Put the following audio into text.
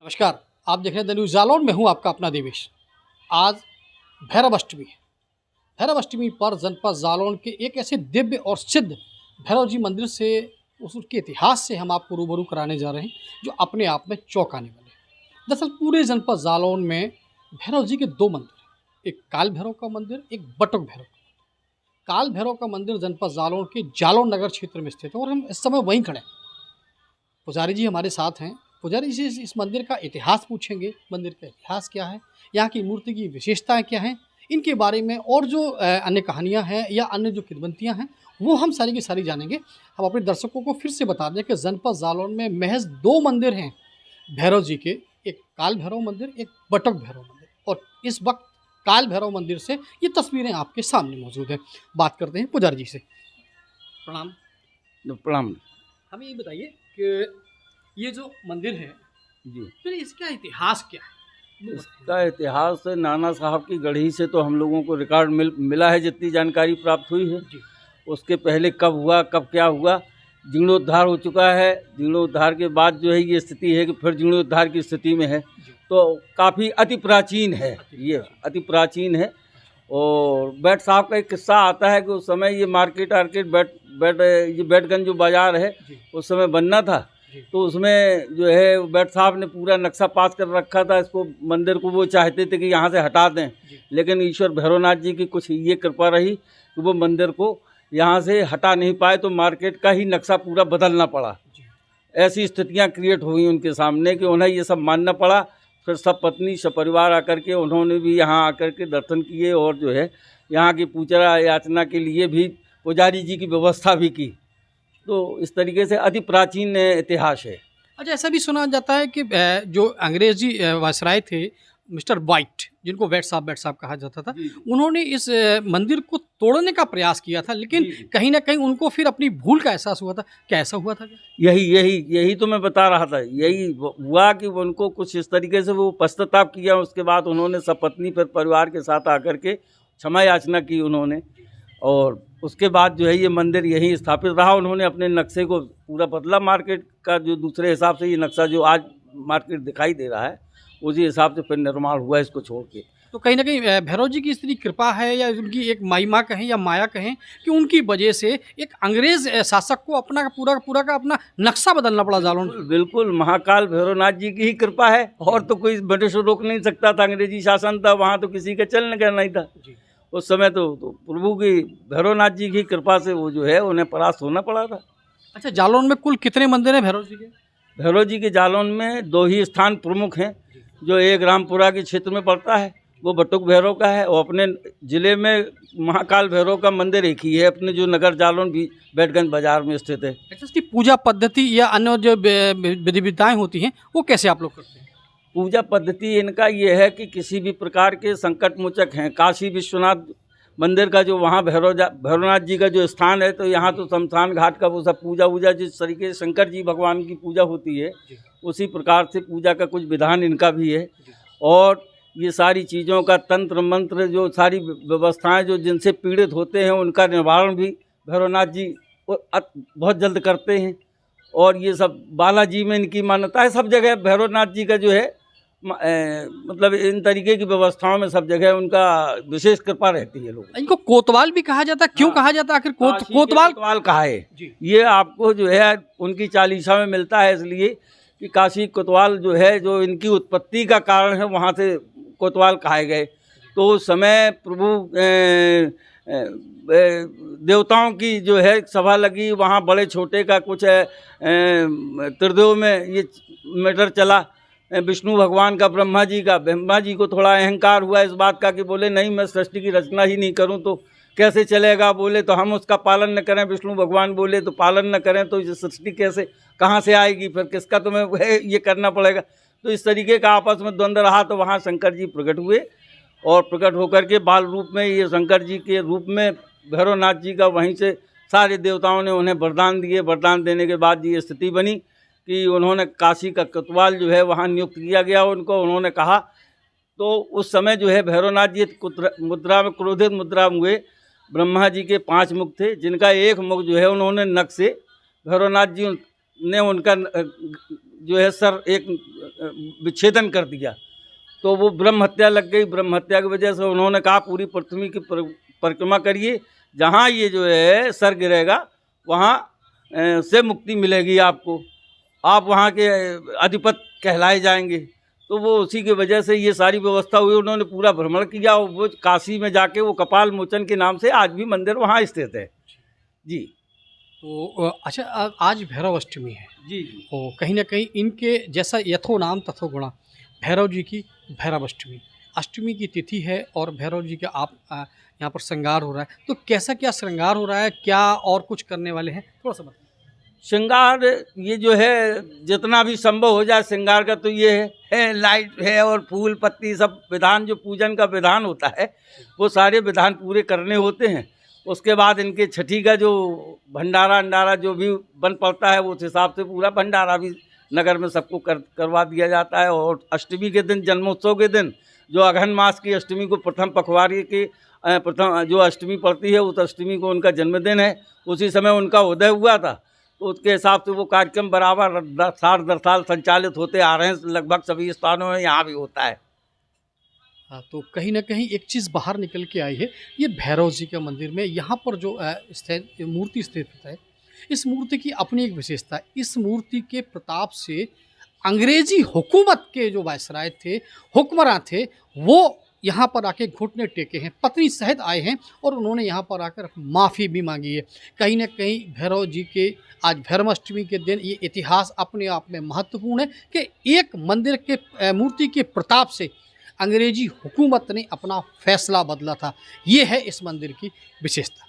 नमस्कार, आप देख रहे हैं द न्यूज़ जालौन में हूँ आपका अपना देवेश। आज भैरव अष्टमी है। भैरव अष्टमी पर जनपद जालौन के एक ऐसे दिव्य और सिद्ध भैरव जी मंदिर से उसके इतिहास से हम आपको रूबरू कराने जा रहे हैं, जो अपने आप में चौंकाने वाले हैं। दरअसल पूरे जनपद जालौन में भैरव जी के दो मंदिर हैं, एक काल भैरव का मंदिर, एक बटुक भैरव का। काल भैरव का मंदिर जनपद जालौन के जालौन नगर क्षेत्र में स्थित है और हम इस समय वहीं खड़े हैं। पुजारी जी हमारे साथ हैं। पुजारी जी से इस मंदिर का इतिहास पूछेंगे, मंदिर का इतिहास क्या है, यहाँ की मूर्ति की विशेषताएं क्या हैं, इनके बारे में और जो अन्य कहानियाँ हैं या अन्य जो किंवदंतियाँ हैं वो हम सारी की सारी जानेंगे। हम अपने दर्शकों को फिर से बता दें कि जनपद जालौन में महज दो मंदिर हैं भैरव जी के, एक काल भैरव मंदिर, एक बटुक भैरव मंदिर। और इस वक्त काल भैरव मंदिर से ये तस्वीरें आपके सामने मौजूद हैं। बात करते हैं पुजारी जी से। प्रणाम। प्रणाम। हमें ये बताइए कि ये जो मंदिर है जी, फिर इसका इतिहास क्या है? वो बताइए। इसका इतिहास नाना साहब की गढ़ी से तो हम लोगों को रिकॉर्ड मिला है, जितनी जानकारी प्राप्त हुई है। जी उसके पहले कब हुआ, कब क्या हुआ, जीर्णोद्धार हो चुका है। जीर्णोद्धार के बाद जो है ये स्थिति है कि फिर जीर्णोद्धार की स्थिति में है, जी तो काफ़ी अति प्राचीन है। ये अति प्राचीन है। और बैट साहब का एक किस्सा आता है कि उस समय ये मार्केट ये बैटगंज जो बाज़ार है जी उस समय बनना था, जी तो उसमें जो है बैट साहब ने पूरा नक्शा पास कर रखा था। इसको मंदिर को वो चाहते थे कि यहाँ से हटा दें, जी लेकिन ईश्वर भैरवनाथ जी की कुछ ये कृपा रही कि वो मंदिर को यहाँ से हटा नहीं पाए, तो मार्केट का ही नक्शा पूरा बदलना पड़ा। जी ऐसी स्थितियाँ क्रिएट हुई उनके सामने कि उन्हें ये सब मानना पड़ा। फिर सब पत्नी सपरिवार आकर के उन्होंने भी यहाँ आकर के दर्शन किए और जो है यहाँ की पूजा याचना के लिए भी पुजारी जी की व्यवस्था भी की। तो इस तरीके से अति प्राचीन इतिहास है। अच्छा, ऐसा भी सुना जाता है कि जो अंग्रेजी वायसराय थे मिस्टर वाइट, जिनको वेट साहब कहा जाता था, जी। उन्होंने इस मंदिर को तोड़ने का प्रयास किया था, लेकिन जी, जी। कहीं ना कहीं उनको फिर अपनी भूल का एहसास हुआ था। क्या ऐसा हुआ था क्या? यही तो मैं बता रहा था। यही हुआ कि उनको कुछ इस तरीके से वो पश्चाताप किया। उसके बाद उन्होंने सपत्नी फिर परिवार के साथ आकर के क्षमा याचना की उन्होंने, और उसके बाद जो है ये मंदिर यहीं स्थापित रहा। उन्होंने अपने नक्शे को पूरा बदला, मार्केट का जो दूसरे हिसाब से ये नक्शा जो आज मार्केट दिखाई दे रहा है उसी हिसाब से फिर निर्माण हुआ इसको छोड़ के। तो कहीं ना कहीं भैरव जी की इतनी कृपा है या उनकी एक महिमा कहें या माया कहें कि उनकी वजह से एक अंग्रेज शासक को अपना पूरा का अपना नक्शा बदलना पड़ा जालौन। बिल्कुल महाकाल भैरवनाथ जी की ही कृपा है, और तो कोई ब्रिटिश रोक नहीं सकता था। अंग्रेजी शासन था वहाँ, तो किसी का चलने का नहीं था जी उस समय। तो प्रभु की भैरवनाथ जी की कृपा से वो जो है उन्हें परास्त होना पड़ा था। अच्छा, जालौन में कुल कितने मंदिर हैं भैरव जी के? भैरव जी के जालौन में दो ही स्थान प्रमुख हैं, जो एक रामपुरा के क्षेत्र में पड़ता है, वो बटुक भैरव का है, और अपने ज़िले में महाकाल भैरव का मंदिर एक ही है, अपने जो नगर जालौन भी बैटगंज बाजार में स्थित है। अच्छा, इसकी पूजा पद्धति या अन्य जो विधि विधाएं होती हैं वो कैसे आप लोग करते हैं? पूजा पद्धति इनका ये है कि किसी भी प्रकार के संकट मोचक हैं, काशी विश्वनाथ मंदिर का जो वहाँ भैरवनाथ जी का जो स्थान है, तो यहाँ तो शमशान घाट का वो सब पूजा वूजा जिस तरीके से शंकर जी भगवान की पूजा होती है उसी प्रकार से पूजा का कुछ विधान इनका भी है। और ये सारी चीज़ों का तंत्र मंत्र, जो सारी व्यवस्थाएं जो जिनसे पीड़ित होते हैं उनका निवारण भी भैरवनाथ जी बहुत जल्द करते हैं। और ये सब बालाजी में इनकी मान्यता है। सब जगह भैरवनाथ जी का जो है मतलब इन तरीके की व्यवस्थाओं में सब जगह उनका विशेष कृपा रहती है। लोग इनको कोतवाल भी कहा जाता है, क्यों हाँ। कहा जाता है आखिर काशी के कोतवाल? कोतवाल कहा है जी ये आपको जो है उनकी चालीसा में मिलता है, इसलिए कि काशी कोतवाल जो है जो इनकी उत्पत्ति का कारण है, वहाँ से कोतवाल कहे गए। तो उस समय प्रभु देवताओं की जो है सभा लगी, वहाँ बड़े छोटे का कुछ त्रिदेव में ये मैटर चला। विष्णु भगवान का, ब्रह्मा जी को थोड़ा अहंकार हुआ इस बात का कि बोले नहीं, मैं सृष्टि की रचना ही नहीं करूं तो कैसे चलेगा। बोले तो हम उसका पालन न करें, विष्णु भगवान बोले तो पालन न करें तो ये सृष्टि कैसे कहाँ से आएगी, फिर किसका तुम्हें ये करना पड़ेगा। तो इस तरीके का आपस में द्वंद्व रहा। तो वहाँ शंकर जी प्रकट हुए, और प्रकट होकर के बाल रूप में, ये शंकर जी के रूप में भैरवनाथ जी का, वहीं से सारे देवताओं ने उन्हें वरदान दिए। वरदान देने के बाद ये स्थिति बनी कि उन्होंने काशी का कोतवाल जो है वहाँ नियुक्त किया गया उनको। उन्होंने कहा, तो उस समय जो है भैरवनाथ जी मुद्रा में क्रोधित मुद्रा हुए। ब्रह्मा जी के 5 मुख थे, जिनका एक मुख जो है उन्होंने नख से भैरवनाथ जी ने उनका जो है सर एक विच्छेदन कर दिया, तो वो ब्रह्म हत्या लग गई। ब्रह्म हत्या की वजह से उन्होंने कहा पूरी पृथ्वी की परिक्रमा करिए, जहाँ ये जो है सर गिरेगा वहाँ से मुक्ति मिलेगी आपको, आप वहाँ के अधिपति कहलाए जाएंगे। तो वो उसी की वजह से ये सारी व्यवस्था हुई। उन्होंने पूरा भ्रमण किया और वो काशी में जाके वो कपाल मोचन के नाम से आज भी मंदिर वहाँ स्थित है जी। तो अच्छा, आज भैरव अष्टमी है जी और कहीं ना कहीं इनके जैसा यथो नाम तथो गुणा, भैरव जी की भैरव अष्टमी, अष्टमी की तिथि है और भैरव जी का आप यहाँ पर श्रृंगार हो रहा है, तो कैसा क्या श्रृंगार हो रहा है, क्या और कुछ करने वाले हैं, थोड़ा सा बताइए। श्रृंगार ये जो है जितना भी संभव हो जाए श्रृंगार का, तो ये है लाइट है और फूल पत्ती सब विधान, जो पूजन का विधान होता है वो सारे विधान पूरे करने होते हैं। उसके बाद इनके छठी का जो भंडारा अंडारा जो भी बन पड़ता है, वो उस हिसाब से पूरा भंडारा भी नगर में सबको करवा दिया जाता है। और अष्टमी के दिन, जन्मोत्सव के दिन, जो अगहन मास की अष्टमी को प्रथम पखवाड़ी की प्रथम जो अष्टमी पड़ती है, उस अष्टमी को उनका जन्मदिन है, उसी समय उनका उदय हुआ था। तो उसके हिसाब से वो कार्यक्रम बराबर 10 साल संचालित होते आ रहे हैं, लगभग सभी स्थानों में यहाँ भी होता है। हाँ, तो कहीं ना कहीं एक चीज़ बाहर निकल के आई है, ये भैरव जी के मंदिर में यहाँ पर जो मूर्ति स्थित है, इस मूर्ति की अपनी एक विशेषता है। इस मूर्ति के प्रताप से अंग्रेजी हुकूमत के जो वायसराय थे, हुक्मरान थे, वो यहाँ पर आके घुटने टेके हैं, पत्नी सहित आए हैं और उन्होंने यहाँ पर आकर माफ़ी भी मांगी है। कहीं ना कहीं भैरव जी के आज भैरवाष्टमी के दिन ये इतिहास अपने आप में महत्वपूर्ण है कि एक मंदिर के मूर्ति के प्रताप से अंग्रेजी हुकूमत ने अपना फैसला बदला था। ये है इस मंदिर की विशेषता।